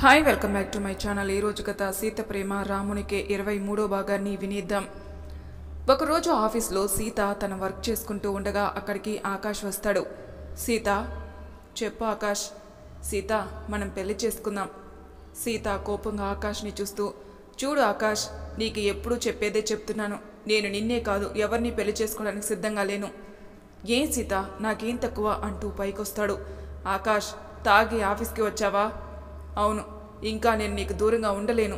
Hi welcome back to my channel. ఈరోజు కథ సీత ప్రేమ రామునికి 23వ భాగాన్ని వినేద్దాం. ఒకరోజు ఆఫీస్లో సీత తన వర్క్ చేసుకుంటూ ఉండగా అక్కడికి ఆకాష్ వస్తాడు. సీత, చెప్పు ఆకాష్. సీత, మనం పెళ్లి చేసుకుందాం. సీత కోపంగా ఆకాష్ని చూస్తూ, చూడు ఆకాష్, నీకు ఎప్పుడూ చెప్పేదే చెప్తున్నాను. నేను నిన్నే కాదు ఎవరిని పెళ్లి చేసుకోవడానికి సిద్ధంగా లేను. ఏం సీత, నాకేం తక్కువ అంటూ పైకొస్తాడు. ఆకాష్, తాగి ఆఫీస్కి వచ్చావా? అవును, ఇంకా నేను నీకు దూరంగా ఉండలేను.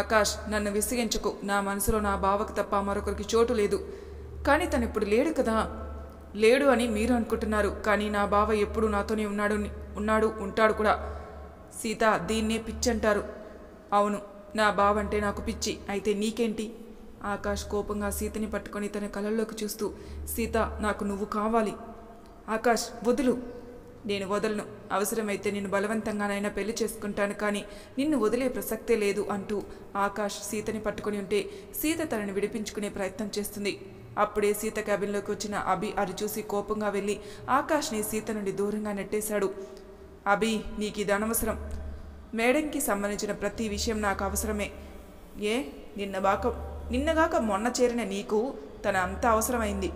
ఆకాష్, నన్ను విసిగించకు. నా మనసులో నా బావకు తప్ప మరొకరికి చోటు లేదు. కానీ తను ఇప్పుడు లేడు కదా. లేడు అని మీరు అనుకుంటున్నారు, కానీ నా బావ ఎప్పుడు నాతోనే ఉంటాడు కూడా. సీత, దీన్నే పిచ్చి అంటారు. అవును, నా బావ అంటే నాకు పిచ్చి. అయితే నీకేంటి? ఆకాష్ కోపంగా సీతని పట్టుకొని తన కళ్ళల్లోకి చూస్తూ, సీత, నాకు నువ్వు కావాలి. ఆకాష్, వదులు. నేను వదలను. అవసరమైతే నిన్ను బలవంతంగానైనా పెళ్లి చేసుకుంటాను, కానీ నిన్ను వదిలే ప్రసక్తే లేదు అంటూ ఆకాష్ సీతని పట్టుకుని ఉంటే సీత తనని విడిపించుకునే ప్రయత్నం చేస్తుంది. అప్పుడే సీత క్యాబిన్లోకి వచ్చిన అభి అది చూసి కోపంగా వెళ్ళి ఆకాష్ని సీత నుండి దూరంగా నెట్టేశాడు. అభి, నీకు ఇది అనవసరం. మేడంకి సంబంధించిన ప్రతి విషయం నాకు అవసరమే. ఏ, నిన్నగాక మొన్న చేరిన నీకు తన అంత అవసరమైంది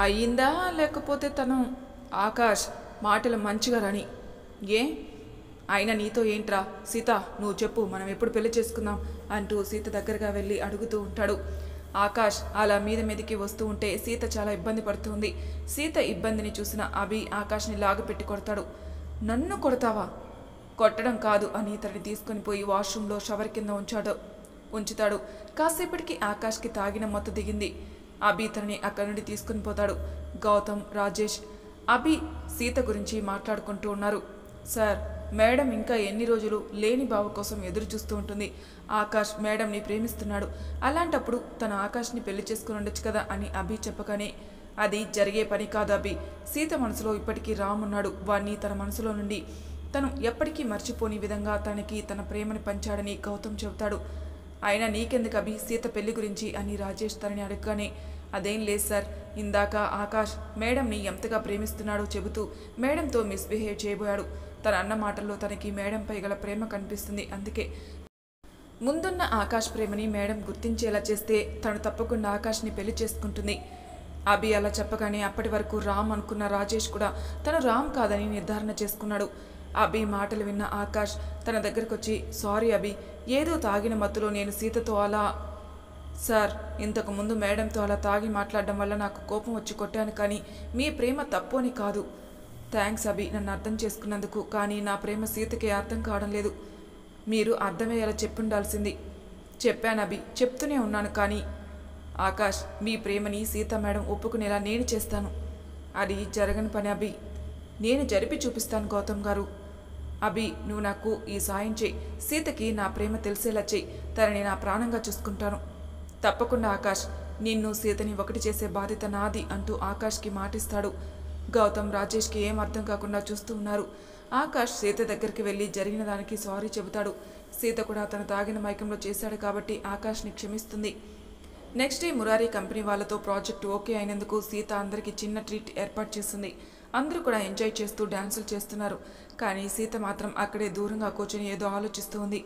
అయ్యిందా? లేకపోతే తను? ఆకాష్, మాటలు మంచిగా రాని. ఏ అయినా నీతో ఏంట్రా? సీత, నువ్వు చెప్పు, మనం ఎప్పుడు పెళ్లి చేసుకుందాం అంటూ సీత దగ్గరగా వెళ్ళి అడుగుతూ ఉంటాడు. ఆకాష్ అలా మీదకి వస్తూ ఉంటే సీత చాలా ఇబ్బంది పడుతుంది. సీత ఇబ్బందిని చూసిన అభి ఆకాష్ని లాగపెట్టి కొడతాడు. నన్ను కొడతావా? కొట్టడం కాదు అని తనని తీసుకొని పోయి వాష్రూమ్లో షవర్ కింద ఉంచుతాడు. కాసేపటికి ఆకాష్కి తాగిన మత్తు దిగింది. అభి తనని అక్కడి నుండి తీసుకుని పోతాడు. గౌతమ్, రాజేష్, అభి సీత గురించి మాట్లాడుకుంటూ ఉన్నారు. సార్, మేడం ఇంకా ఎన్ని రోజులు లేని బావ కోసం ఎదురు చూస్తూ ఉంటుంది. ఆకాష్ మేడంని ప్రేమిస్తున్నాడు. అలాంటప్పుడు తన ఆకాష్ని పెళ్లి చేసుకుని ఉండొచ్చు కదా అని అభి చెప్పగానే, అది జరిగే పని కాదు అభి. సీత మనసులో ఇప్పటికీ రామ్ ఉన్నాడు. వాణ్ణి తన మనసులో నుండి తను ఎప్పటికీ మర్చిపోని విధంగా తనకి తన ప్రేమని పంచాడని గౌతమ్ చెబుతాడు. అయినా నీకెందుకు అభి సీత పెళ్లి గురించి అని రాజేష్ తనని అడగగానే, అదేం లేదు సార్, ఇందాక ఆకాష్ మేడంని ఎంతగా ప్రేమిస్తున్నాడో చెబుతూ మేడంతో మిస్బిహేవ్ చేయబోయాడు. తన అన్న మాటల్లో తనకి మేడంపై గల ప్రేమ కనిపిస్తుంది. అందుకే ముందున్న ఆకాష్ ప్రేమని మేడం గుర్తించేలా చేస్తే తను తప్పకుండా ఆకాష్ని పెళ్లి చేసుకుంటుంది. అభి అలా చెప్పగానే అప్పటి వరకు రామ్ అనుకున్న రాజేష్ కూడా తను రామ్ కాదని నిర్ధారణ చేసుకున్నాడు. అభి మాటలు విన్న ఆకాష్ తన దగ్గరకు వచ్చి, సారీ అభి, ఏదో తాగిన మత్తులో నేను సీతతో అలా. సార్, ఇంతకు ముందు మేడంతో అలా తాగి మాట్లాడడం వల్ల నాకు కోపం వచ్చి కొట్టాను, కానీ మీ ప్రేమ తప్పు అని కాదు. థ్యాంక్స్ అభి, నన్ను అర్థం చేసుకున్నందుకు. కానీ నా ప్రేమ సీతకి అర్థం కావడం లేదు. మీరు అర్థమయ్యేలా చెప్పుండాల్సింది. చెప్పాను అభి, చెప్తూనే ఉన్నాను. కానీ ఆకాష్, మీ ప్రేమని సీత మేడం ఒప్పుకునేలా నేను చేస్తాను. అది జరగని పని అభి. నేను జరిపి చూపిస్తాను గౌతమ్ గారు. అభి, నువ్వు నాకు ఈ సాయం చేయి. సీతకి నా ప్రేమ తెలిసేలా చేయి. తనని నా ప్రాణంగా చూసుకుంటాను. తప్పకుండా ఆకాష్, నిన్ను సీతని ఒకటి చేసే బాధ్యత నాది అంటూ ఆకాష్కి మాటిస్తాడు. గౌతమ్, రాజేష్కి ఏం అర్థం కాకుండా చూస్తూ ఉన్నారు. ఆకాష్ సీత దగ్గరికి వెళ్ళి జరిగిన దానికి సారీ చెబుతాడు. సీత కూడా తను తాగిన మైకంలో చేశాడు కాబట్టి ఆకాష్ని క్షమిస్తుంది. నెక్స్ట్ డే మురారి కంపెనీ వాళ్ళతో ప్రాజెక్ట్ ఓకే అయినందుకు సీత అందరికీ చిన్న ట్రీట్ ఏర్పాటు చేస్తుంది. అందరూ కూడా ఎంజాయ్ చేస్తూ డ్యాన్సులు చేస్తున్నారు. కానీ సీత మాత్రం అక్కడే దూరంగా కూర్చొని ఏదో ఆలోచిస్తూ ఉంది.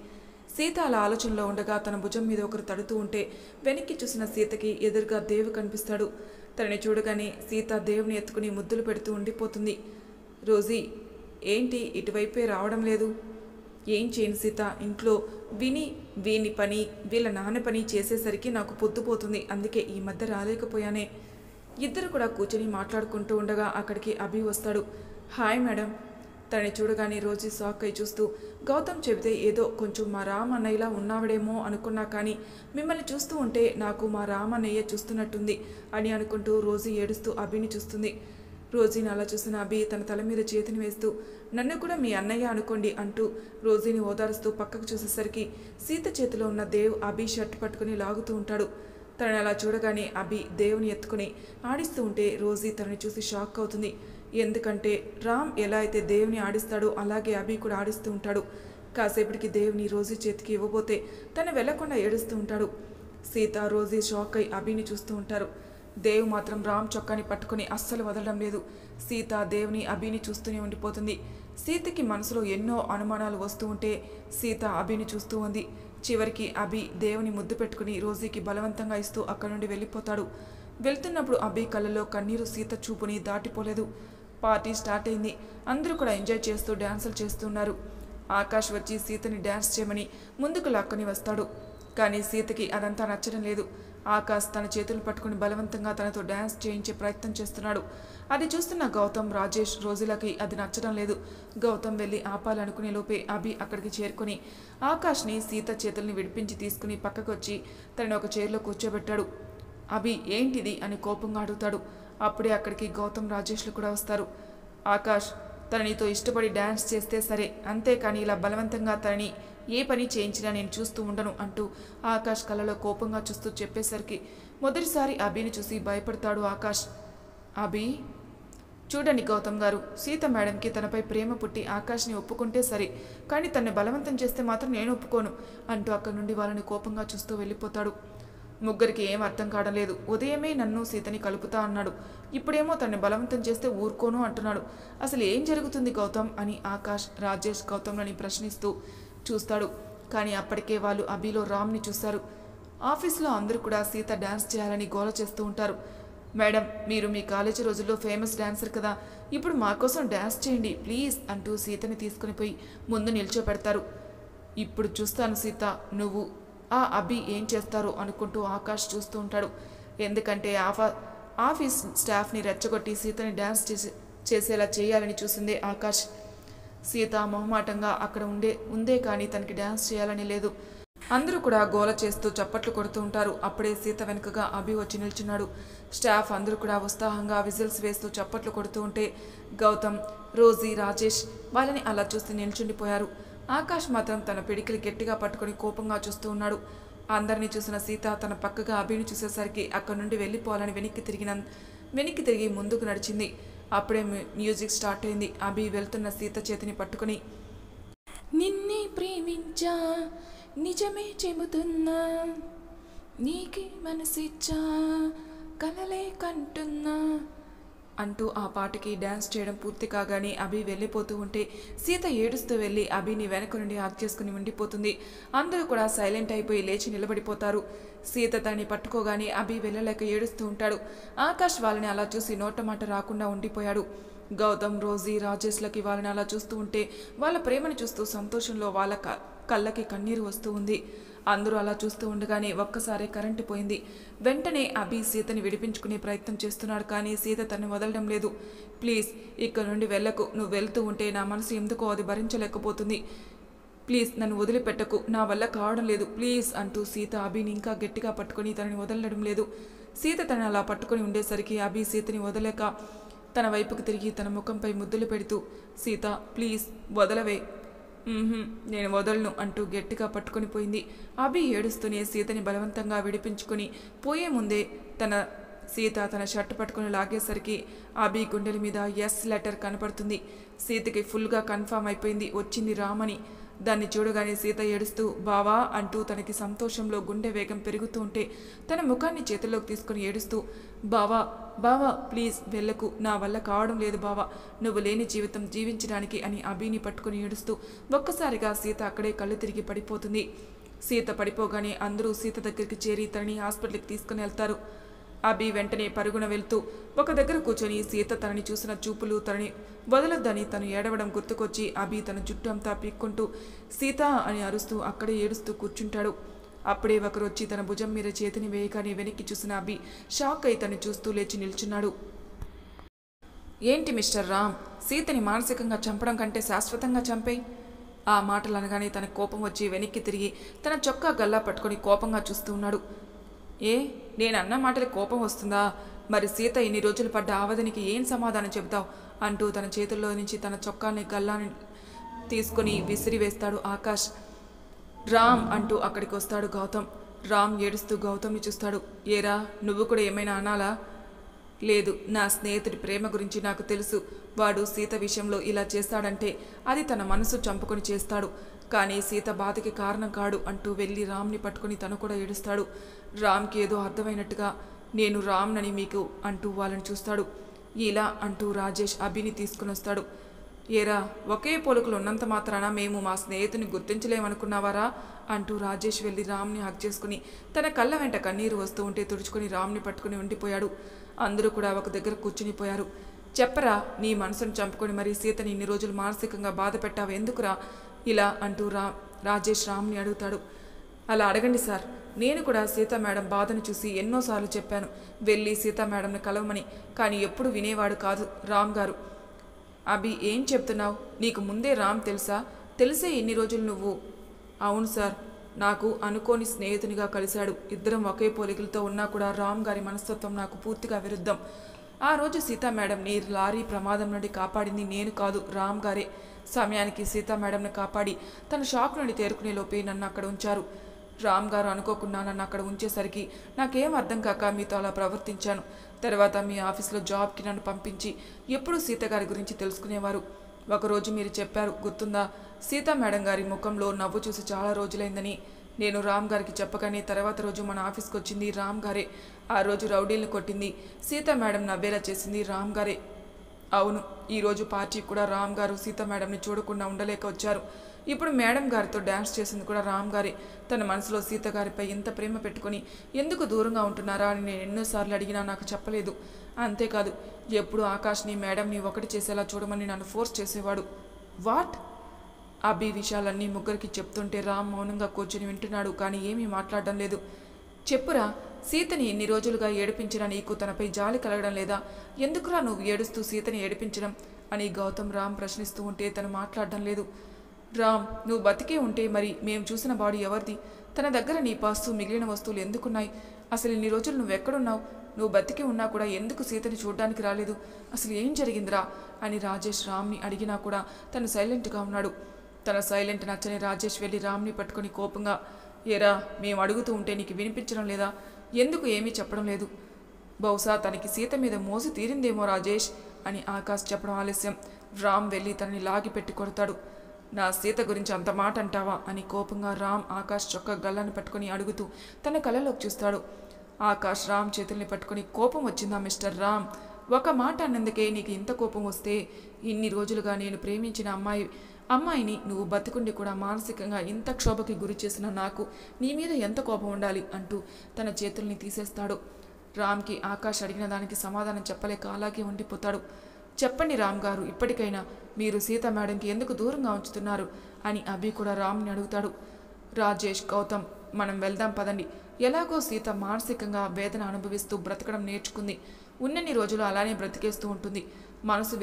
సీత అలా ఆలోచనలో ఉండగా తన భుజం మీద ఒకరు తడుతూ ఉంటే వెనక్కి చూసిన సీతకి ఎదురుగా దేవు కనిపిస్తాడు. తనని చూడగానే సీత దేవుని ఎత్తుకుని ముద్దులు పెడుతూ ఉండిపోతుంది. రోజీ, ఏంటి ఇటువైపే రావడం లేదు? ఏం చేయను సీత, ఇంట్లో వీని పని వీళ్ళ నాన్న పని చేసేసరికి నాకు పొద్దుపోతుంది. అందుకే ఈ మధ్య రాలేకపోయానే. ఇద్దరు కూడా కూర్చొని మాట్లాడుకుంటూ ఉండగా అక్కడికి అభి వస్తాడు. Hi madam. తనని చూడగానే రోజీ షాక్ అయి చూస్తూ, గౌతమ్ చెబితే ఏదో కొంచెం మా రామన్నయ్యలా ఉన్నావిడేమో అనుకున్నా, కానీ మిమ్మల్ని చూస్తూ ఉంటే నాకు మా రామన్నయ్య చూస్తున్నట్టుంది అని అనుకుంటూ రోజీ ఏడుస్తూ అభిని చూస్తుంది. రోజీని అలా చూసిన అభి తన తల మీద చేతిని వేస్తూ, నన్ను కూడా మీ అన్నయ్య అనుకోండి అంటూ రోజీని ఓదారుస్తూ పక్కకు చూసేసరికి సీత చేతిలో ఉన్న దేవ్ అభి షర్ట్ పట్టుకుని లాగుతూ ఉంటాడు. తనని అలా చూడగానే అభి దేవుని ఎత్తుకుని ఆడిస్తూ ఉంటే రోజీ తనని చూసి షాక్ అవుతుంది. ఎందుకంటే రామ్ ఎలా అయితే దేవుని ఆడిస్తాడో అలాగే అభి కూడా ఆడిస్తూ ఉంటాడు. కాసేపటికి దేవుని రోజీ చేతికి ఇవ్వబోతే తను వెళ్లకుండా ఏడుస్తూ ఉంటాడు. సీత, రోజీ షాక్ అయి అభిని చూస్తూ ఉంటారు. దేవ్ మాత్రం రామ్ చొక్కాని పట్టుకుని అస్సలు వదలడం లేదు. సీత దేవుని అభిని చూస్తూనే ఉండిపోతుంది. సీతకి మనసులో ఎన్నో అనుమానాలు వస్తూ ఉంటే సీత అభిని చూస్తూ ఉంది. చివరికి అభి దేవుని ముద్దు పెట్టుకుని రోజీకి బలవంతంగా ఇస్తూ అక్కడి నుండి వెళ్ళిపోతాడు. వెళ్తున్నప్పుడు అభి కళ్ళలో కన్నీరు సీత చూపుని దాటిపోలేదు. పార్టీ స్టార్ట్ అయింది. అందరూ కూడా ఎంజాయ్ చేస్తూ డ్యాన్సులు చేస్తున్నారు. ఆకాష్ వచ్చి సీతని డ్యాన్స్ చేయమని ముందుకు లాక్కొని వస్తాడు. కానీ సీతకి అదంతా నచ్చడం లేదు. ఆకాష్ తన చేతులు పట్టుకుని బలవంతంగా తనతో డ్యాన్స్ చేయించే ప్రయత్నం చేస్తున్నాడు. అది చూస్తున్న గౌతమ్, రాజేష్, రోజులకి అది నచ్చడం లేదు. గౌతమ్ వెళ్ళి ఆపాలనుకునే లోపే అభి అక్కడికి చేరుకుని ఆకాష్ని సీత చేతుల్ని విడిపించి తీసుకుని పక్కకు వచ్చి తనని ఒక చైర్లో కూర్చోబెట్టాడు. అభి ఏంటిది అని కోపంగా అడుగుతాడు. అప్పుడే అక్కడికి గౌతమ్, రాజేష్లు కూడా వస్తారు. ఆకాష్, తన నీతో ఇష్టపడి డ్యాన్స్ చేస్తే సరే, అంతేకాని ఇలా బలవంతంగా తనని ఏ పని చేయించినా నేను చూస్తూ ఉండను అంటూ ఆకాష్ కళ్ళలో కోపంగా చూస్తూ చెప్పేసరికి మొదటిసారి అభిని చూసి భయపడతాడు ఆకాష్. అభి, చూడండి గౌతమ్ గారు, సీత మేడంకి తనపై ప్రేమ పుట్టి ఆకాష్ని ఒప్పుకుంటే సరే, కానీ తనని బలవంతం చేస్తే మాత్రం నేను ఒప్పుకోను అంటూ అక్కడి నుండి వాళ్ళని కోపంగా చూస్తూ వెళ్ళిపోతాడు. ముగ్గురికి ఏం అర్థం కావడం లేదు. ఉదయమే నన్ను సీతని కలుపుతా అన్నాడు, ఇప్పుడేమో తనని బలవంతం చేస్తే ఊరుకోను అంటున్నాడు. అసలు ఏం జరుగుతుంది గౌతమ్ అని ఆకాష్, రాజేష్ గౌతమ్లని ప్రశ్నిస్తూ చూస్తాడు. కానీ అప్పటికే వాళ్ళు అభిలో రామ్ని చూశారు. ఆఫీస్లో అందరూ కూడా సీత డ్యాన్స్ చేయాలని గోల చేస్తూ ఉంటారు. మేడం, మీరు మీ కాలేజీ రోజుల్లో ఫేమస్ డాన్సర్ కదా, ఇప్పుడు మా కోసం డ్యాన్స్ చేయండి ప్లీజ్ అంటూ సీతని తీసుకుని పోయి ముందు నిల్చోపెడతారు. ఇప్పుడు చూస్తాను సీత, నువ్వు ఆ అభి ఏం చేస్తారో అనుకుంటూ ఆకాష్ చూస్తూ ఉంటాడు. ఎందుకంటే ఆఫీస్ స్టాఫ్ని రెచ్చగొట్టి సీతని డ్యాన్స్ చేసేలా చేయాలని చూసిందే ఆకాష్. సీత మొహమాటంగా అక్కడ ఉందే కానీ తనకి డ్యాన్స్ చేయాలని లేదు. అందరూ కూడా గోల చేస్తూ చప్పట్లు కొడుతూ ఉంటారు. అప్పుడే సీత వెనుకగా అభి వచ్చి నిల్చున్నాడు. స్టాఫ్ అందరూ కూడా ఉత్సాహంగా విజిల్స్ వేస్తూ చప్పట్లు కొడుతూ ఉంటే గౌతమ్, రోజీ, రాజేష్ వాళ్ళని అలా చూస్తూ నిల్చుండిపోయారు. ఆకాష్ మాత్రం తన పిడికిలి గట్టిగా పట్టుకుని కోపంగా చూస్తూ ఉన్నాడు. అందరినీ చూసిన సీత తన పక్కగా అభిని చూసేసరికి అక్కడి నుండి వెళ్ళిపోవాలని వెనక్కి తిరిగి ముందుకు నడిచింది. అప్పుడే మ్యూజిక్ స్టార్ట్ అయింది. అభి వెళ్తున్న సీత చేతిని పట్టుకుని, నిన్నే ప్రేమించా నిజమే చెబుతున్నా, నీకే మనసిచ్చా కలలే కంటున్నా అంటూ ఆ పాటకి డ్యాన్స్ చేయడం పూర్తి కాగానే అభి వెళ్ళిపోతూ ఉంటే సీత ఏడుస్తూ వెళ్ళి అభిని వెనక నుండి హాగ్ చేసుకుని ఉండిపోతుంది. అందరూ కూడా సైలెంట్ అయిపోయి లేచి నిలబడిపోతారు. సీత తనని పట్టుకోగానే అభి వెళ్ళలేక ఏడుస్తూ ఉంటాడు. ఆకాష్ వాళ్ళని అలా చూసి నోటమాట రాకుండా ఉండిపోయాడు. గౌతమ్, రోజీ, రాజేష్లకి వాళ్ళని అలా చూస్తూ ఉంటే వాళ్ళ ప్రేమను చూస్తూ సంతోషంలో వాళ్ళ కళ్ళకి కన్నీరు వస్తూ ఉంది. అందరూ అలా చూస్తూ ఉండగానే ఒక్కసారి కరెంటు పోయింది. వెంటనే అభి సీతని విడిపించుకునే ప్రయత్నం చేస్తున్నాడు. కానీ సీత తనని వదలడం లేదు. ప్లీజ్ ఇక్కడ నుండి వెళ్ళకు, నువ్వు వెళ్తూ ఉంటే నా మనసు ఎందుకో అది భరించలేకపోతుంది, ప్లీజ్ నన్ను వదిలిపెట్టకు, నా వల్ల కావడం లేదు ప్లీజ్ అంటూ సీత అభిని ఇంకా గట్టిగా పట్టుకొని తనని వదలడం లేదు. సీత తనని అలా పట్టుకొని ఉండేసరికి అభి సీతని వదలేక తన వైపుకి తిరిగి తన ముఖంపై ముద్దులు పెడుతూ, సీత ప్లీజ్ వదలవే, నేను వదలను అంటూ గట్టిగా పట్టుకొని పోయింది. అభి ఏడుస్తూనే సీతని బలవంతంగా విడిపించుకొని పోయే ముందే సీత తన షర్ట్ పట్టుకుని లాగేసరికి అభి గుండెల మీద ఎస్ లెటర్ కనపడుతుంది. సీతకి ఫుల్గా కన్ఫామ్ అయిపోయింది వచ్చింది రామని. దాన్ని చూడగానే సీత ఏడుస్తూ బావా అంటూ తనకి సంతోషంలో గుండె వేగం పెరుగుతూ ఉంటే తన ముఖాన్ని చేతుల్లోకి తీసుకుని ఏడుస్తూ, బావా బావా ప్లీజ్ వెళ్ళకు, నా వల్ల కావడం లేదు బావా, నువ్వు లేని జీవితం జీవించడానికి అని అభిని పట్టుకుని ఏడుస్తూ ఒక్కసారిగా సీత అక్కడే కళ్ళు తిరిగి పడిపోతుంది. సీత పడిపోగానే అందరూ సీత దగ్గరికి చేరి తనని హాస్పిటల్కి తీసుకుని వెళ్తారు. అభి వెంటనే పరుగున వెళ్తూ ఒక దగ్గర కూర్చొని సీత తనని చూసిన చూపులు తనని వదలొద్దని తను ఏడవడం గుర్తుకొచ్చి అభి తన జుట్టు అంతా పీక్కుంటూ సీత అని అరుస్తూ అక్కడే ఏడుస్తూ కూర్చుంటాడు. అప్పుడే ఒకరు వచ్చి తన భుజం మీద చేతిని వేయగానే వెనక్కి చూసిన అభి షాక్ అయి తను చూస్తూ లేచి నిల్చున్నాడు. ఏంటి మిస్టర్ రామ్, సీతని మానసికంగా చంపడం కంటే శాశ్వతంగా చంపేయి. ఆ మాటలు అనగానే తన కోపం వచ్చి వెనక్కి తిరిగి తన చొక్కా గల్లా పట్టుకొని కోపంగా చూస్తూ ఉన్నాడు. ఏ, నేనన్న మాటలు కోపం వస్తుందా? మరి సీత ఇన్ని రోజులు పడ్డ ఆవదనికి ఏం సమాధానం చెబుతావు అంటూ తన చేతుల్లో నుంచి తన చొక్కాని గల్లాని తీసుకుని విసిరివేస్తాడు ఆకాష్. రామ్ అంటూ అక్కడికి వస్తాడు గౌతమ్. రామ్ ఏడుస్తూ గౌతమ్ని చూస్తాడు. ఏరా, నువ్వు కూడా ఏమైనా అనాలా? లేదు, నా స్నేహితుడి ప్రేమ గురించి నాకు తెలుసు. వాడు సీత విషయంలో ఇలా చేస్తాడంటే అది తన మనసు చంపుకొని చేస్తాడు, కానీ సీత బాధకి కారణం కాడు అంటూ వెళ్ళి రామ్ని పట్టుకుని తను కూడా ఏడుస్తాడు. రామ్కి ఏదో అర్థమైనట్టుగా నేను రామ్నని మీకు అంటూ వాళ్ళని చూస్తాడు. ఇలా అంటూ రాజేష్ అభిని తీసుకుని వస్తాడు. ఏరా ఒకే పోలికలు ఉన్నంత మాత్రాన మేము మా స్నేహితుని గుర్తించలేమనుకున్నావారా అంటూ రాజేష్ వెళ్ళి రామ్ని హక్ చేసుకుని తన కళ్ళ వెంట కన్నీరు వస్తూ ఉంటే తుడుచుకుని రామ్ని పట్టుకుని ఉండిపోయాడు. అందరూ కూడా ఒక దగ్గర కూర్చునిపోయారు. చెప్పరా, నీ మనసును చంపుకొని మరీ సీతని ఇన్ని రోజులు మానసికంగా బాధ పెట్టావు ఎందుకురా ఇలా అంటూ రాజేష్ రామ్ని అడుగుతాడు. అలా అడగండి సార్, నేను కూడా సీతా మేడం బాధను చూసి ఎన్నోసార్లు చెప్పాను వెళ్ళి సీతా మేడంని కలవమని, కానీ ఎప్పుడు వినేవాడు కాదు రామ్ గారు. అభి ఏం చెప్తున్నావు? నీకు ముందే రామ్ తెలుసా? తెలిసే ఇన్ని రోజులు నువ్వు? అవును సార్, నాకు అనుకోని స్నేహితునిగా కలిశాడు. ఇద్దరం ఒకే పోలికలతో ఉన్నా కూడా రామ్ గారి మనస్తత్వం నాకు పూర్తిగా విరుద్ధం. ఆ రోజు సీతా మేడంని లారీ ప్రమాదం నుండి కాపాడింది నేను కాదు, రామ్ గారే. సమయానికి సీతా మేడంని కాపాడి తన షాప్ నుండి తేరుకునే లోపే నన్ను అక్కడ ఉంచారు. రామ్ గారు అనుకోకుండా నన్ను అక్కడ ఉంచేసరికి నాకేం అర్థం కాక మీతో అలా ప్రవర్తించాను. తర్వాత మీ ఆఫీస్లో జాబ్కి నన్ను పంపించి ఎప్పుడూ సీత గారి గురించి తెలుసుకునేవారు. ఒకరోజు మీరు చెప్పారు గుర్తుందా, సీతా మేడం గారి ముఖంలో నవ్వు చూసి చాలా రోజులైందని. నేను రామ్ గారికి చెప్పగానే తర్వాత రోజు మన ఆఫీస్కి వచ్చింది రామ్ గారే. ఆ రోజు రౌడీల్ని కొట్టింది సీతా మేడం, నవ్వేలా చేసింది రామ్ గారే. అవును, ఈరోజు పార్టీకి కూడా రామ్ గారు సీతా మేడంని చూడకుండా ఉండలేక వచ్చారు. ఇప్పుడు మేడం గారితో డ్యాన్స్ చేసింది కూడా రామ్ గారే. తన మనసులో సీత గారిపై ఇంత ప్రేమ పెట్టుకుని ఎందుకు దూరంగా ఉంటున్నారా అని నేను ఎన్నోసార్లు అడిగినా నాకు చెప్పలేదు. అంతేకాదు, ఎప్పుడు ఆకాష్ని మేడంని ఒకటి చేసేలా చూడమని నన్ను ఫోర్స్ చేసేవాడు. వాట్? అభి విషయాలన్నీ ముగ్గురికి చెప్తుంటే రామ్ మౌనంగా కూర్చుని వింటున్నాడు, కానీ ఏమీ మాట్లాడడం లేదు. చెప్పురా, సీతని ఎన్ని రోజులుగా ఏడిపించినా నీకు తనపై జాలి కలగడం లేదా? ఎందుకురా నువ్వు ఏడుస్తూ సీతని ఏడిపించడం అని గౌతమ్ రామ్ ప్రశ్నిస్తూ ఉంటే తను మాట్లాడడం లేదు. రామ్, నువ్వు బతికే ఉంటే మరి మేము చూసిన బాడీ ఎవరిది? తన దగ్గర నీ పాస్తూ మిగిలిన వస్తువులు ఎందుకున్నాయి? అసలు ఇన్ని రోజులు నువ్వెక్కడున్నావు? నువ్వు బతికి ఉన్నా కూడా ఎందుకు సీతని చూడ్డానికి రాలేదు? అసలు ఏం జరిగిందిరా అని రాజేష్ రామ్ని అడిగినా కూడా తను సైలెంట్గా ఉన్నాడు. తన సైలెంట్ నచ్చని రాజేష్ వెళ్ళి రామ్ని పట్టుకొని కోపంగా, ఏరా, మేము అడుగుతూ ఉంటే నీకు వినిపించడం లేదా? ఎందుకు ఏమీ చెప్పడం లేదు? బహుశా తనకి సీత మీద మోసి తీరిందేమో రాజేష్ అని ఆకాష్ చెప్పడం ఆలస్యం. రామ్ వెళ్ళి తనని లాగి పెట్టి కొడతాడు. నా సీత గురించి అంత మాట అంటావా అని కోపంగా రామ్ ఆకాష్ చొక్కా గల్లాన్ని పట్టుకుని అడుగుతూ తన కళ్ళలోకి చూస్తాడు. ఆకాష్ రామ్ చేతుల్ని పట్టుకుని, కోపం వచ్చిందా మిస్టర్ రామ్? ఒక మాట అన్నందుకే నీకు ఇంత కోపం వస్తే, ఇన్ని రోజులుగా నేను ప్రేమించిన అమ్మాయిని నువ్వు బతికుండి కూడా మానసికంగా ఇంత క్షోభకి గురి చేసిన నాకు నీ మీద ఎంత కోపం ఉండాలి అంటూ తన చేతుల్ని తీసేస్తాడు. రామ్కి ఆకాష్ అడిగిన దానికి సమాధానం చెప్పలేక అలాగే ఉండిపోతాడు. చెప్పండి రామ్ గారు, ఇప్పటికైనా మీరు సీత మేడంకి ఎందుకు దూరంగా ఉంచుతున్నారు అని అభి కూడా రామ్ని అడుగుతాడు. రాజేష్, గౌతమ్, మనం వెళ్దాం పదండి. ఎలాగో సీత మానసికంగా వేదన అనుభవిస్తూ బ్రతకడం నేర్చుకుంది. ఉన్నన్ని రోజులు అలానే బ్రతికేస్తూ ఉంటుంది. మనసు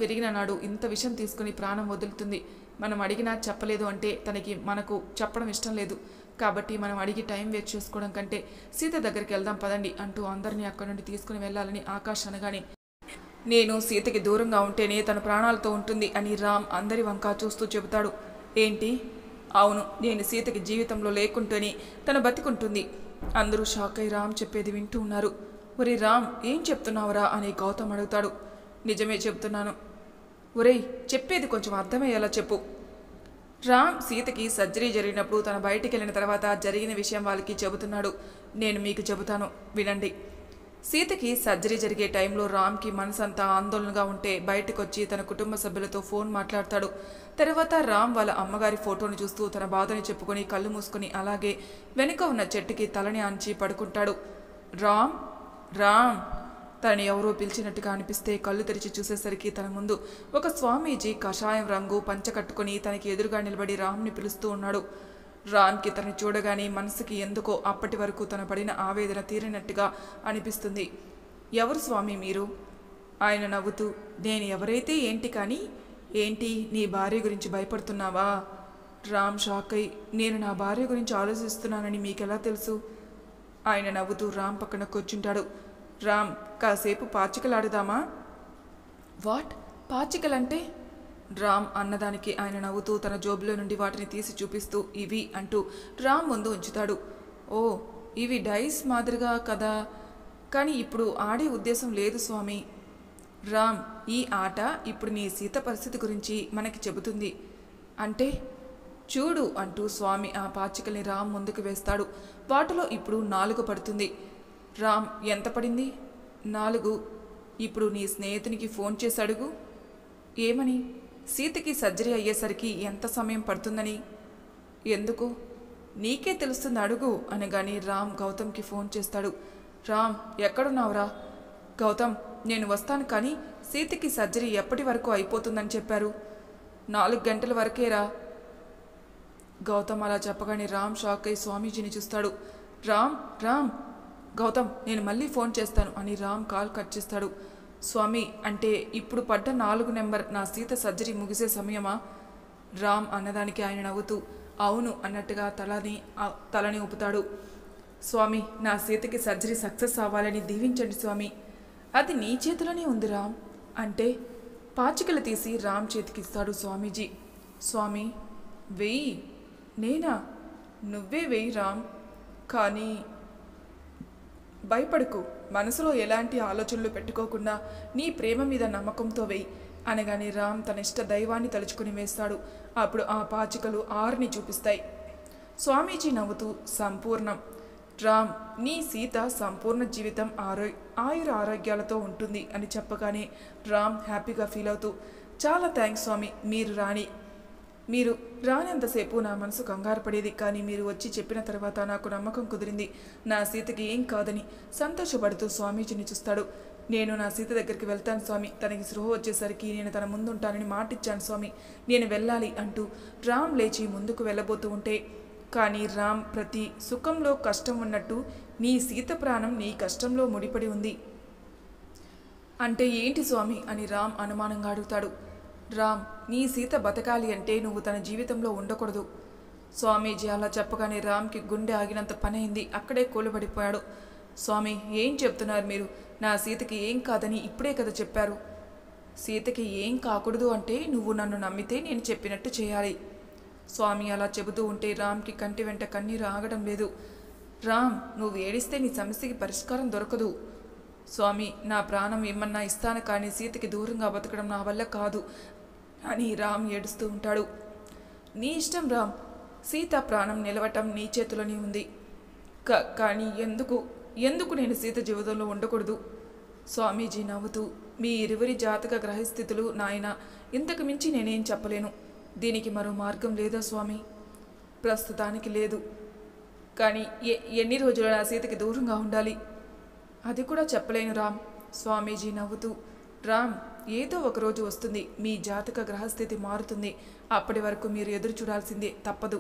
విరిగిన నాడు ఇంత విషయం తీసుకుని ప్రాణం వదులుతుంది. మనం అడిగినా చెప్పలేదు అంటే తనకి మనకు చెప్పడం ఇష్టం లేదు. కాబట్టి మనం అడిగి టైం వేస్ట్ చేసుకోవడం కంటే సీత దగ్గరికి వెళ్దాం పదండి అంటూ అందరినీ అక్కడి నుండి తీసుకుని వెళ్ళాలని ఆకాష్ అనగానే, నేను సీతకి దూరంగా ఉంటేనే తన ప్రాణాలతో ఉంటుంది అని రామ్ అందరి వంక చూస్తూ చెబుతాడు. ఏంటి? అవును, నేను సీతకి జీవితంలో లేకుంటేనే తను బతికుంటుంది. అందరూ షాక్ అయి రామ్ చెప్పేది వింటూ ఉన్నారు. ఒరే రామ్, ఏం చెప్తున్నావురా అని గౌతమ్ అడుగుతాడు. నిజమే చెప్తున్నాను. ఒరేయ్, చెప్పేది కొంచెం అర్థమయ్యేలా చెప్పు. రామ్ సీతకి సర్జరీ జరిగినప్పుడు తను బయటికి వెళ్ళిన తర్వాత జరిగిన విషయం వాళ్ళకి చెబుతున్నాడు. నేను మీకు చెబుతాను, వినండి. సీతకి సర్జరీ జరిగే టైంలో రామ్కి మనసంతా ఆందోళనగా ఉంటే బయటకు వచ్చి తన కుటుంబ సభ్యులతో ఫోన్ మాట్లాడతాడు. తర్వాత రామ్ వాళ్ళ అమ్మగారి ఫోటోని చూస్తూ తన బాధని చెప్పుకొని కళ్ళు మూసుకొని అలాగే వెనుక ఉన్న చెట్టుకి తలని ఆంచి పడుకుంటాడు. రామ్ రామ్ తనని ఎవరో పిలిచినట్టుగా అనిపిస్తే కళ్ళు తెరిచి చూసేసరికి తన ముందు ఒక స్వామీజీ కషాయం రంగు పంచ కట్టుకుని తనకి ఎదురుగా నిలబడి రామ్ని పిలుస్తూ ఉన్నాడు. రామ్కి తనని చూడగానే మనసుకి ఎందుకో అప్పటి వరకు తన పడిన ఆవేదన తీరినట్టుగా అనిపిస్తుంది. ఎవరు స్వామి మీరు? ఆయన నవ్వుతూ, నేను ఎవరైతే ఏంటి కానీ, ఏంటి నీ భార్య గురించి భయపడుతున్నావా? రామ్ షాక్ అయి, నేను నా భార్య గురించి ఆలోచిస్తున్నానని మీకెలా తెలుసు? ఆయన నవ్వుతూ రామ్ పక్కన కూర్చుంటాడు. రామ్, కాసేపు పాచికలాడుదామా? వాట్? పాచికలంటే? రామ్ అన్నదానికి ఆయన నవ్వుతూ తన జోబులో నుండి వాటిని తీసి చూపిస్తూ ఇవి అంటూ రామ్ ముందు ఉంచుతాడు. ఓ, ఇవి డైస్ మాదిరిగా కదా, కానీ ఇప్పుడు ఆడే ఉద్దేశం లేదు స్వామి. రామ్, ఈ ఆట ఇప్పుడు నీ సీత పరిస్థితి గురించి మనకి చెబుతుంది. అంటే? చూడు అంటూ స్వామి ఆ పాచికల్ని రామ్ ముందుకు వేస్తాడు. వాటిలో ఇప్పుడు 4 పడుతుంది. రామ్, ఎంత పడింది? 4. ఇప్పుడు నీ స్నేహితునికి ఫోన్ చేసి అడుగు. ఏమని? సీతకి సర్జరీ అయ్యేసరికి ఎంత సమయం పడుతుందని. ఎందుకు? నీకే తెలుస్తుంది, అడుగు అనగానే రామ్ గౌతమ్కి ఫోన్ చేస్తాడు. రామ్, ఎక్కడున్నావురా? గౌతమ్, నేను వస్తాను, కానీ సీతకి సర్జరీ ఎప్పటి వరకు అయిపోతుందని చెప్పారు? 4 గంటల వరకేరా. గౌతమ్ అలా చెప్పగానే రామ్ షాక్ అయి స్వామీజీని చూస్తాడు. రామ్ రామ్ గౌతమ్, నేను మళ్ళీ ఫోన్ చేస్తాను అని రామ్ కాల్ కట్ చేస్తాడు. స్వామి, అంటే ఇప్పుడు పడ్డ 4 నెంబర్ నా సీత సర్జరీ ముగిసే సమయమా? రామ్ అన్నదానికి ఆయన నవ్వుతూ అవును అన్నట్టుగా తలని ఊపుతాడు. స్వామి, నా సీతకి సర్జరీ సక్సెస్ అవ్వాలని దీవించండి స్వామి. అది నీ చేతిలోనే ఉంది రామ్ అంటే పాచికలు తీసి రామ్ చేతికిస్తాడు స్వామీజీ. స్వామి, వెయ్యి. నేనా? నువ్వే వెయ్యి రామ్, కానీ భయపడకు, మనసులో ఎలాంటి ఆలోచనలు పెట్టుకోకుండా నీ ప్రేమ మీద నమ్మకంతో వెయ్యి అనగానే రామ్ తన ఇష్ట దైవాన్ని తలుచుకుని వేస్తాడు. అప్పుడు ఆ పాచికలు 6ని చూపిస్తాయి. స్వామీజీ నవ్వుతూ సంపూర్ణం. రామ్, నీ సీత సంపూర్ణ జీవితం ఆయుర ఆరోగ్యాలతో ఉంటుంది అని చెప్పగానే రామ్ హ్యాపీగా ఫీల్ అవుతూ చాలా థ్యాంక్స్ స్వామి, మీరు రానంతసేపు నా మనసు కంగారు పడేది, కానీ మీరు వచ్చి చెప్పిన తర్వాత నాకు నమ్మకం కుదిరింది. నా సీతకి ఏం కాదని సంతోషపడుతూ స్వామీజీని చూస్తాడు. నేను నా సీత దగ్గరికి వెళ్తాను స్వామి, తనకి స్పృహ వచ్చేసరికి నేను తన ముందుంటానని మాటిచ్చాను స్వామి, నేను వెళ్ళాలి అంటూ రామ్ లేచి ముందుకు వెళ్ళబోతూ ఉంటే, కానీ రామ్ ప్రతి సుఖంలో కష్టం ఉన్నట్టు నీ సీత ప్రాణం నీ కష్టంలో ముడిపడి ఉంది అంటే ఏంటి స్వామి అని రామ్ అనుమానంగా అడుగుతాడు. రామ్, నీ సీత బతకాలి అంటే నువ్వు తన జీవితంలో ఉండకూడదు. స్వామీజీ అలా చెప్పగానే రామ్కి గుండె ఆగినంత పనైంది. అక్కడే కూలబడిపోయాడు. స్వామి, ఏం చెప్తున్నారు మీరు? నా సీతకి ఏం కాదని ఇప్పుడే కదా చెప్పారు. సీతకి ఏం కాకూడదు అంటే నువ్వు నన్ను నమ్మితే నేను చెప్పినట్టు చేయాలి. స్వామి అలా చెబుతూ ఉంటే రామ్కి కంటి వెంట కన్నీరు ఆగడం లేదు. రామ్, నువ్వు ఏడిస్తే నీ సమస్యకి పరిష్కారం దొరకదు. స్వామి, నా ప్రాణం ఏమన్నా ఇస్తాను, కానీ సీతకి దూరంగా బతకడం నా వల్ల కాదు అని రామ్ ఏడుస్తూ ఉంటాడు. నీ ఇష్టం రామ్, సీత ప్రాణం నిలవటం నీ చేతిలోనే ఉంది. కానీ ఎందుకు నేను సీత జీవితంలో ఉండకూడదు? స్వామీజీ నవ్వుతూ మీ ఇరువురి జాతక గ్రహస్థితులు నాయన, ఇంతకు మించి నేనేం చెప్పలేను. దీనికి మరో మార్గం లేదా స్వామి? ప్రస్తుతానికి లేదు, కానీ ఎన్ని రోజులు నా సీతకి దూరంగా ఉండాలి అది కూడా చెప్పలేను రామ్. స్వామీజీ నవ్వుతూ రామ్, ఏదో ఒకరోజు వస్తుంది, మీ జాతక గ్రహస్థితి మారుతుంది. అప్పటి వరకు మీరు ఎదురు చూడాల్సిందే, తప్పదు.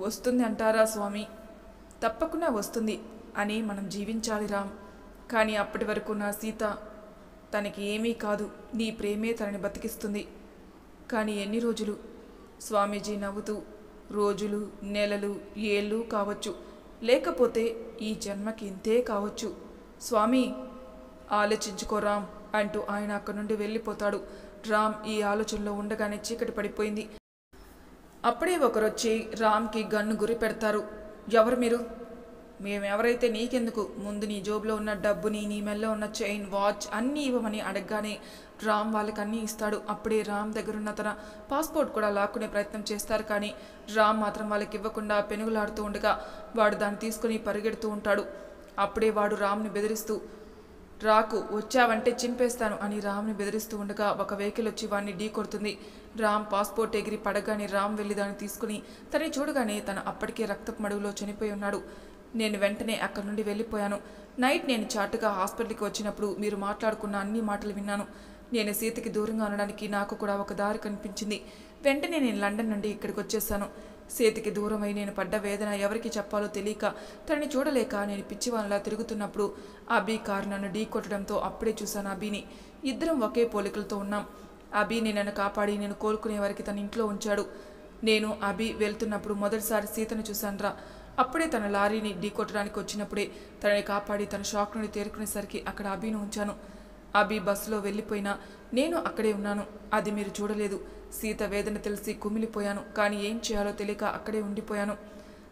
వస్తుంది అంటారా స్వామి? తప్పకుండా వస్తుంది అని మనం జీవించాలి రామ్. కానీ అప్పటి వరకు నా సీత తనకి ఏమీ కాదు, నీ ప్రేమే తనని బతికిస్తుంది. కానీ ఎన్ని రోజులు? స్వామీజీ నవ్వుతూ రోజులు, నెలలు, ఏళ్ళు కావచ్చు, లేకపోతే ఈ జన్మకి ఇంతే కావచ్చు. స్వామి, ఆలోచించుకో రామ్ అంటూ ఆయన అక్కడి నుండి వెళ్ళిపోతాడు. రామ్ ఈ ఆలోచనలో ఉండగానే చీకటి పడిపోయింది. అప్పుడే ఒకరొచ్చి రామ్కి గన్ను గురి పెడతారు. ఎవరు మీరు? మేమెవరైతే నీకెందుకు, ముందు నీ జోబులో ఉన్న డబ్బుని, నీ మెల్లో ఉన్న చైన్, వాచ్ అన్నీ ఇవ్వమని అడగగానే రామ్ వాళ్ళకి అన్నీ ఇస్తాడు. అప్పుడే రామ్ దగ్గరున్న తన పాస్పోర్ట్ కూడా లాక్కునే ప్రయత్నం చేస్తారు, కానీ రామ్ మాత్రం వాళ్ళకి ఇవ్వకుండా పెనుగులాడుతూ ఉండగా వాడు దాన్ని తీసుకుని పరిగెడుతూ ఉంటాడు. అప్పుడే వాడు రామ్ని బెదిరిస్తూ రాకు, వచ్చావంటే చింపేస్తాను అని రామ్ని బెదిరిస్తూ ఉండగా ఒక వెహికల్ వచ్చి వాడిని ఢీ కొడుతుంది. రామ్ పాస్పోర్ట్ ఎగిరి పడగానే రామ్ వెళ్ళి దాన్ని తీసుకుని తనని చూడగానే తన అప్పటికే రక్తపు మడుగులో చనిపోయి ఉన్నాడు. నేను వెంటనే అక్కడి నుండి వెళ్ళిపోయాను. నైట్ నేను చాటుగా హాస్పిటల్కి వచ్చినప్పుడు మీరు మాట్లాడుకున్న అన్ని మాటలు విన్నాను. నేను సీతకి దూరంగా ఉండడానికి నాకు కూడా ఒక దారి కనిపించింది. వెంటనే నేను లండన్ నుండి ఇక్కడికి వచ్చేసాను. సీతకి దూరమై నేను పడ్డ వేదన ఎవరికి చెప్పాలో తెలియక, తనని చూడలేక నేను పిచ్చివాళ్ళలా తిరుగుతున్నప్పుడు అభి కారు నన్ను ఢీ కొట్టడంతో అప్పుడే చూశాను అభిని. ఇద్దరం ఒకే పోలికలతో ఉన్నాం. అభిని నన్ను కాపాడి నేను కోలుకునే వారికి తన ఇంట్లో ఉంచాడు. నేను అభి వెళ్తున్నప్పుడు మొదటిసారి సీతను చూశానురా. అప్పుడే తన లారీని ఢీ కొట్టడానికి వచ్చినప్పుడే తనని కాపాడి తన షాక్ నుండి తేరుకునేసరికి అక్కడ అభిని ఉంచాను. అభి బస్సులో వెళ్ళిపోయినా నేను అక్కడే ఉన్నాను. అది మీరు చూడలేదు. సీత వేదన తెలిసి కుమిలిపోయాను, కానీ ఏం చేయాలో తెలియక అక్కడే ఉండిపోయాను.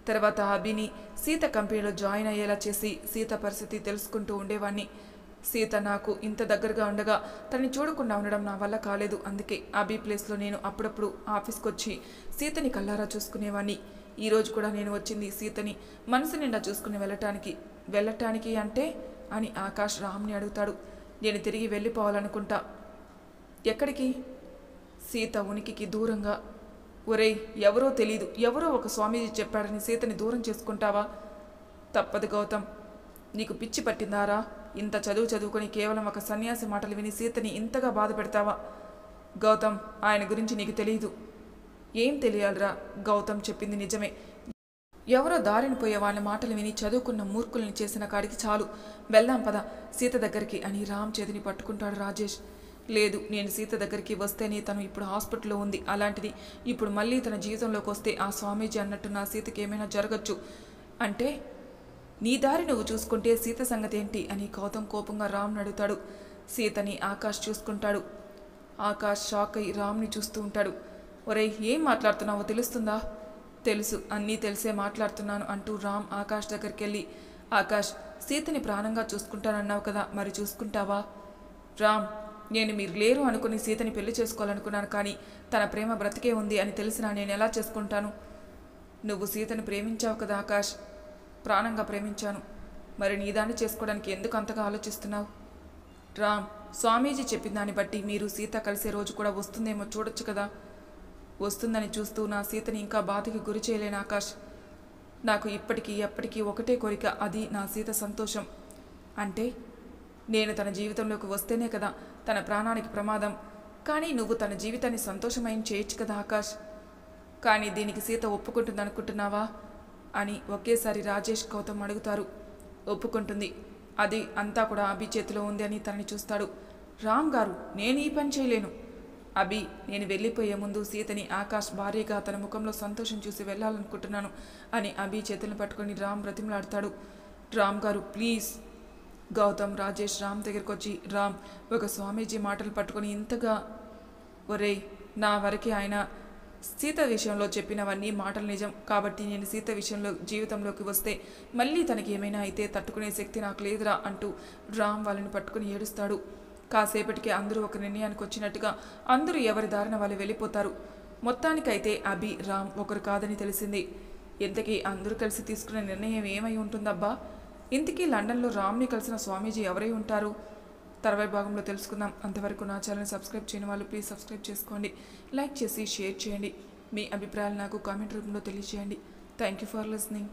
తర్వాత అభిని సీత కంపెనీలో జాయిన్ అయ్యేలా చేసి సీత పరిస్థితి తెలుసుకుంటూ ఉండేవాణ్ణి. సీత నాకు ఇంత దగ్గరగా ఉండగా తనని చూడకుండా ఉండడం నా వల్ల కాలేదు. అందుకే అభి ప్లేస్లో నేను అప్పుడప్పుడు ఆఫీస్కి వచ్చి సీతని కల్లారా చూసుకునేవాణ్ణి. ఈరోజు కూడా నేను వచ్చింది సీతని మనసు నిండా చూసుకుని వెళ్ళటానికి అంటే అని ఆకాష్ రామ్ని అడుగుతాడు. నేను తిరిగి వెళ్ళిపోవాలనుకుంటా. ఎక్కడికి? సీత ఉనికికి దూరంగా. ఒరేయ్, ఎవరో తెలీదు, ఎవరో ఒక స్వామీజీ చెప్పాడని సీతని దూరం చేసుకుంటావా? తప్పదు గౌతమ్. నీకు పిచ్చి పట్టిందారా? ఇంత చదువుకొని కేవలం ఒక సన్యాసి మాటలు విని సీతని ఇంతగా బాధ పెడతావా? గౌతమ్, ఆయన గురించి నీకు తెలీదు. ఏం తెలియాలిరా? గౌతమ్ చెప్పింది నిజమే. ఎవరో దారిని పోయే వాళ్ళ మాటలు విని చదువుకున్న మూర్ఖుల్ని చేసిన కాడికి చాలు. వెళ్దాం పద సీత దగ్గరికి అని రామ్ చేతిని పట్టుకుంటాడు రాజేష్. లేదు, నేను సీత దగ్గరికి వస్తేనే తను ఇప్పుడు హాస్పిటల్లో ఉంది. అలాంటిది ఇప్పుడు మళ్ళీ తన జీవితంలోకి వస్తే ఆ స్వామీజీ అన్నట్టు నా సీతకి ఏమైనా జరగచ్చు. అంటే నీ దారి నువ్వు చూసుకుంటే సీత సంగతి ఏంటి అని గౌతమ్ కోపంగా రామ్ని అడుగుతాడు. సీతని ఆకాష్ చూసుకుంటాడు. ఆకాష్ షాక్ అయి రామ్ని చూస్తూ ఉంటాడు. ఒరేయ్, ఏం మాట్లాడుతున్నావో తెలుస్తుందా? తెలుసు, అన్నీ తెలిసే మాట్లాడుతున్నాను అంటూ రామ్ ఆకాష్ దగ్గరికి వెళ్ళి, ఆకాష్, సీతని ప్రాణంగా చూసుకుంటానన్నావు కదా, మరి చూసుకుంటావా? రామ్, నేను మీరు లేరు అనుకుని సీతని పెళ్లి చేసుకోవాలనుకున్నాను, కానీ తన ప్రేమ బ్రతికే ఉంది అని తెలిసినా నేను ఎలా చేసుకుంటాను? నువ్వు సీతని ప్రేమించావు కదా ఆకాష్. ప్రాణంగా ప్రేమించాను. మరి నీ దాన్ని చేసుకోవడానికి ఎందుకు అంతగా ఆలోచిస్తున్నావు? రామ్, స్వామీజీ చెప్పిన దాన్ని బట్టి మీరు సీత కలిసే రోజు కూడా వస్తుందేమో చూడొచ్చు కదా. వస్తుందని చూస్తూ నా సీతని ఇంకా బాధకి గురి చేయలేను ఆకాష్. నాకు ఇప్పటికీ ఎప్పటికీ ఒకటే కోరిక, అది నా సీత సంతోషం. అంటే నేను తన జీవితంలోకి వస్తేనే కదా తన ప్రాణానికి ప్రమాదం. కానీ నువ్వు తన జీవితాన్ని సంతోషమయం చేయొచ్చు కదా ఆకాష్. కానీ దీనికి సీత ఒప్పుకుంటుందనుకుంటున్నావా అని ఒకేసారి రాజేష్ గౌతమ్ అడుగుతారు. ఒప్పుకుంటుంది. అది అంతా కూడా అభి చేతిలో ఉంది అని తనని చూస్తాడు. రామ్ గారు, నేను ఈ పని చేయలేను. అభి, నేను వెళ్ళిపోయే ముందు సీతని ఆకాష్ భార్యగా తన ముఖంలో సంతోషం చూసి వెళ్ళాలనుకుంటున్నాను అని అభి చేతులను పట్టుకొని రామ్ బ్రతిమలాడతాడు. రామ్ గారు, ప్లీజ్. గౌతమ్, రాజేష్ రామ్ దగ్గరికి వచ్చి, రామ్, ఒక స్వామీజీ మాటలు పట్టుకొని ఇంతగా, ఒరేయ్, నా వరకే ఆయన సీత విషయంలో చెప్పినవన్నీ మాటలు నిజం. కాబట్టి నేను సీత విషయంలో జీవితంలోకి వస్తే మళ్ళీ తనకి ఏమైనా అయితే తట్టుకునే శక్తి నాకు లేదురా అంటూ రామ్ వాళ్ళని పట్టుకుని ఏడుస్తాడు. కాసేపటికి అందరూ ఒక నిర్ణయానికి వచ్చినట్టుగా అందరూ ఎవరి దారిన వాళ్ళు వెళ్ళిపోతారు. మొత్తానికైతే అభి, రామ్ ఒకరు కాదని తెలిసింది. ఇంతకీ అందరూ కలిసి తీసుకున్న నిర్ణయం ఏమై ఉంటుందబ్బా? ఇంతకీ లండన్లో రామ్ని కలిసిన స్వామీజీ ఎవరై ఉంటారు? తర్వాయి భాగంలో తెలుసుకుందాం. అంతవరకు నా ఛానల్ సబ్స్క్రైబ్ చేయని వాళ్ళు ప్లీజ్ సబ్స్క్రైబ్ చేసుకోండి. లైక్ చేసి షేర్ చేయండి. మీ అభిప్రాయాలు నాకు కామెంట్ రూపంలో తెలియజేయండి. Thank you for listening.